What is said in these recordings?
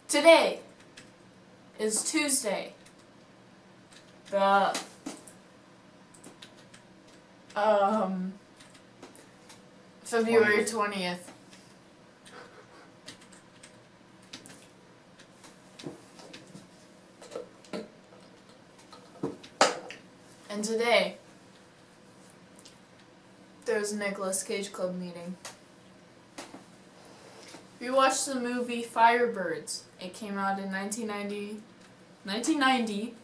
Today is Tuesday, the February 20th. And today there's a Nicolas Cage Club meeting. We watched the movie Firebirds. It came out in 1990,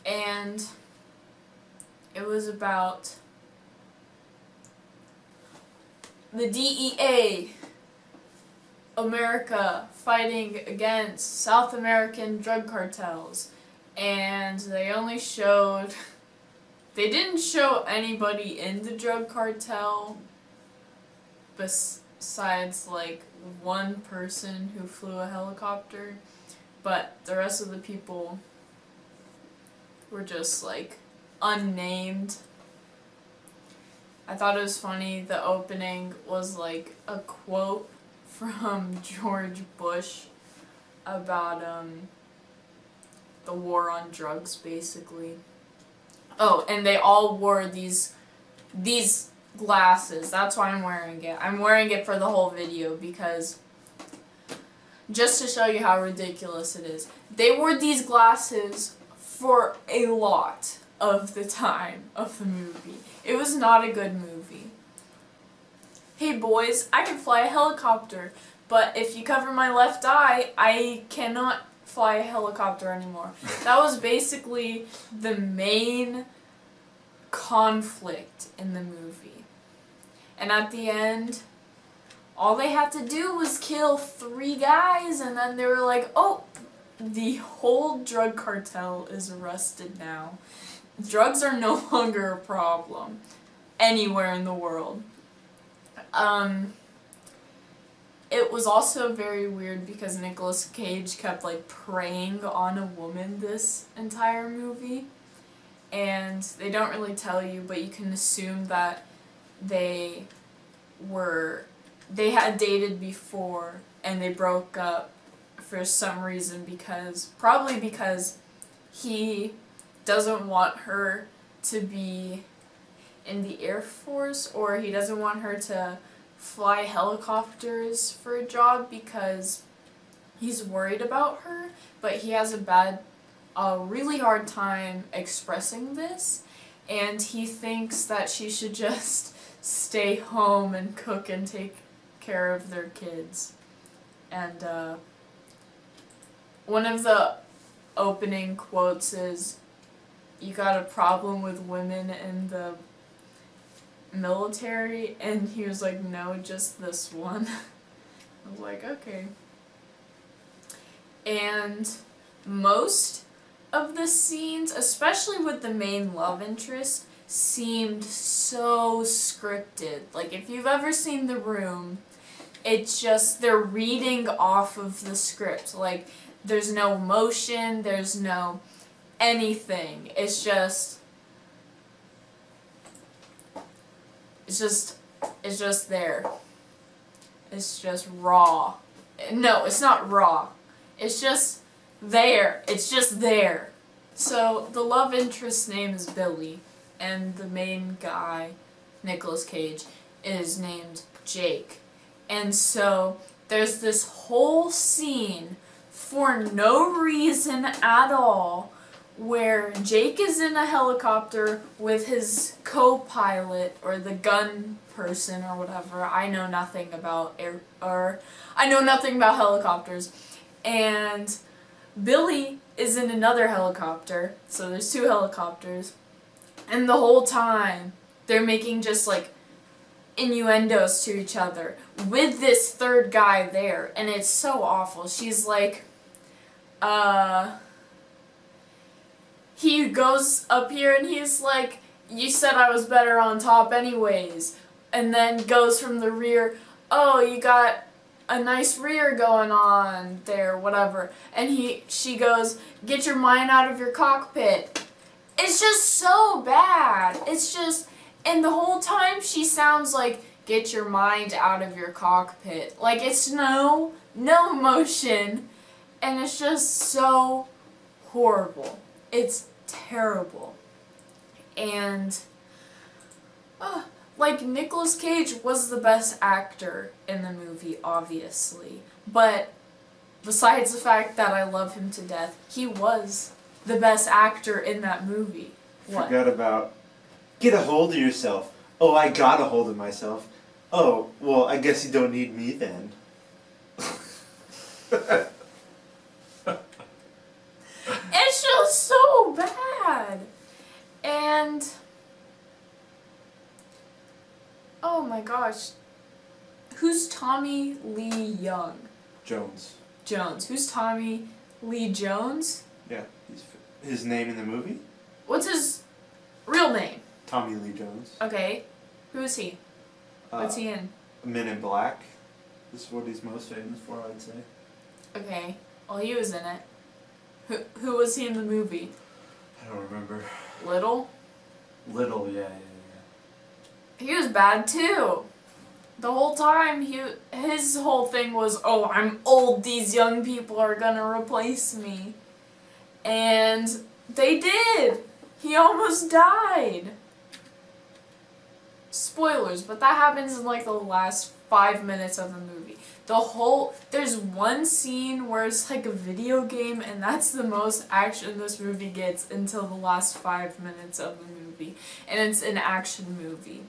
and it was about the DEA, America, fighting against South American drug cartels, and they didn't show anybody in the drug cartel besides like one person who flew a helicopter, but the rest of the people were just like unnamed. I thought it was funny. The opening was like a quote from George Bush about the war on drugs, basically. Oh, and they all wore these glasses. That's why I'm wearing it. I'm wearing it for the whole video because just to show you how ridiculous it is. They wore these glasses for a lot of the time of the movie. It was not a good movie. Hey boys, I can fly a helicopter, but if you cover my left eye, I cannot fly a helicopter anymore. That was basically the main conflict in the movie. And at the end, all they had to do was kill 3 guys, and then they were like, oh, the whole drug cartel is arrested now. Drugs are no longer a problem anywhere in the world. It was also very weird because Nicolas Cage kept like preying on a woman this entire movie. And they don't really tell you, but you can assume that they had dated before and they broke up for some reason, probably because he doesn't want her to be in the Air Force, or he doesn't want her to fly helicopters for a job because he's worried about her, but he has a really hard time expressing this, and he thinks that she should just stay home and cook and take care of their kids. And one of the opening quotes is, "You got a problem with women in the military?" And he was like, "No, just this one." I was like, okay. And most of the scenes, especially with the main love interest, seemed so scripted. Like, if you've ever seen The Room, it's just they're reading off of the script. Like, there's no emotion, there's no anything. It's just there. It's just raw. No, it's not raw. It's just there. It's just there. So the love interest's name is Billy, and the main guy, Nicolas Cage, is named Jake. And so there's this whole scene for no reason at all where Jake is in a helicopter with his co-pilot, or the gun person or whatever. I know nothing about helicopters. And Billy is in another helicopter, so there's 2 helicopters. And the whole time they're making just like innuendos to each other with this third guy there, and it's so awful. She's like, he goes up here and he's like, you said I was better on top anyways, and then goes from the rear, oh, you got a nice rear going on there, whatever, and she goes, get your mind out of your cockpit. It's just so bad. It's just, and the whole time she sounds like, get your mind out of your cockpit. Like, it's no emotion, and it's just so horrible. It's terrible. And, like, Nicolas Cage was the best actor in the movie, obviously. But, besides the fact that I love him to death, he was the best actor in that movie. What? Forgot about, get a hold of yourself. Oh, I got a hold of myself. Oh, well, I guess you don't need me then. It's just so bad. And, oh my gosh, who's Tommy Lee Young? Jones. Who's Tommy Lee Jones? Yeah, his name in the movie? What's his real name? Tommy Lee Jones. Okay, who is he? What's he in? Men in Black. This is what he's most famous for, I'd say. Okay, well, he was in it. Who was he in the movie? I don't remember. Little? Little, yeah. He was bad too. The whole time, his whole thing was, oh, I'm old, these young people are gonna replace me. And they did! He almost died! Spoilers, but that happens in like the last 5 minutes of the movie. There's one scene where it's like a video game, and that's the most action this movie gets until the last 5 minutes of the movie. And it's an action movie.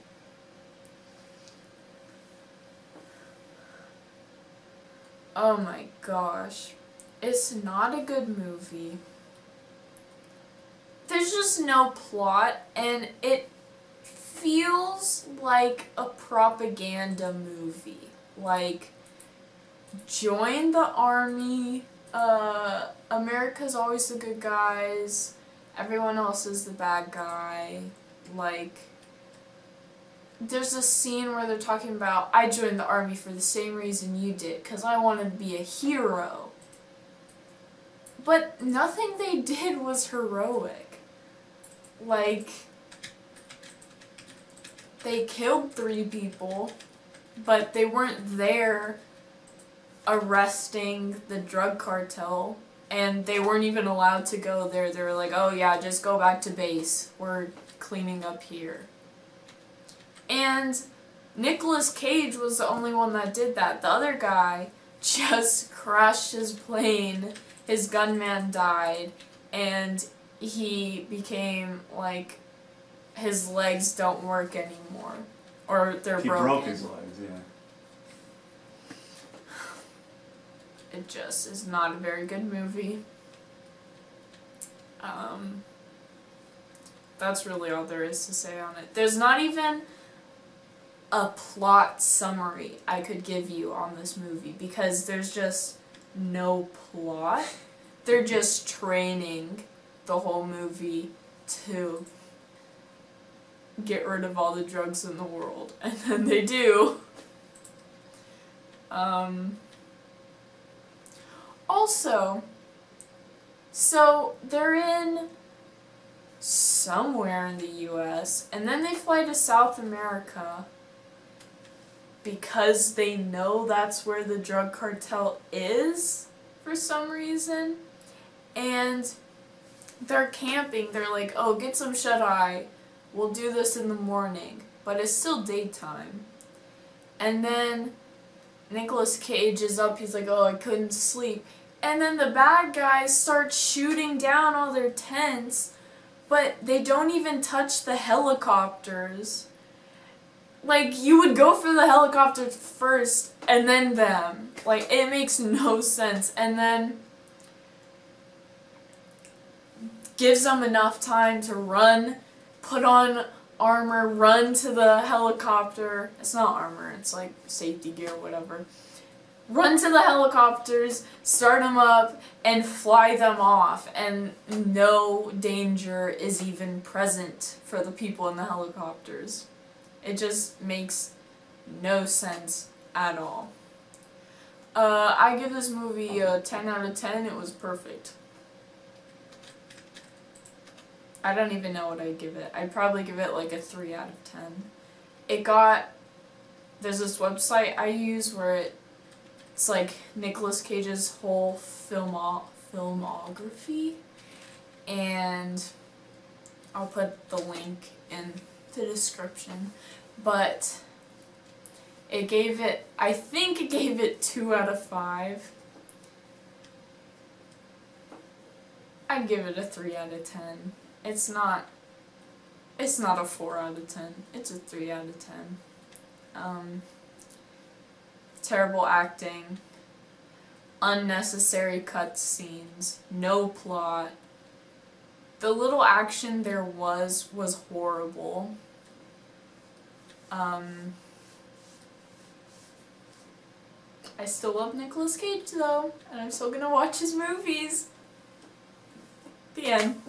Oh my gosh. It's not a good movie. There's just no plot, and it feels like a propaganda movie. Like, join the army, America's always the good guys, everyone else is the bad guy. Like, there's a scene where they're talking about, I joined the army for the same reason you did, because I wanted to be a hero. But nothing they did was heroic. Like, they killed 3 people, but they weren't there arresting the drug cartel, and they weren't even allowed to go there. They were like, oh yeah, just go back to base. We're cleaning up here. And Nicolas Cage was the only one that did that. The other guy just crashed his plane, his gunman died, and he became like, his legs don't work anymore. Or they're broken. He broke his legs, yeah. It just is not a very good movie. That's really all there is to say on it. There's not even a plot summary I could give you on this movie, because there's just no plot. They're just training the whole movie to get rid of all the drugs in the world, and then they do. Also, so they're in somewhere in the US, and then they fly to South America because they know that's where the drug cartel is for some reason, and they're camping. They're like, oh, get some shut-eye, we'll do this in the morning, but it's still daytime. And then Nicolas Cage is up, he's like, oh, I couldn't sleep. And then the bad guys start shooting down all their tents, but they don't even touch the helicopters. Like, you would go for the helicopter first, and then them. Like, it makes no sense. And then gives them enough time to run, put on armor, run to the helicopter. It's not armor, it's like safety gear, whatever. Run to the helicopters, start them up, and fly them off, and no danger is even present for the people in the helicopters. It just makes no sense at all. I give this movie a 10 out of 10. It was perfect. I don't even know what I'd give it. I'd probably give it like a 3 out of 10. There's this website I use where it's like Nicolas Cage's whole filmography, and I'll put the link in the description, but I think it gave it 2 out of 5. I'd give it a 3 out of 10. It's not a 4 out of 10. It's a 3 out of 10. Terrible acting, unnecessary cutscenes, no plot. The little action there was horrible. I still love Nicolas Cage though, and I'm still gonna watch his movies. The end.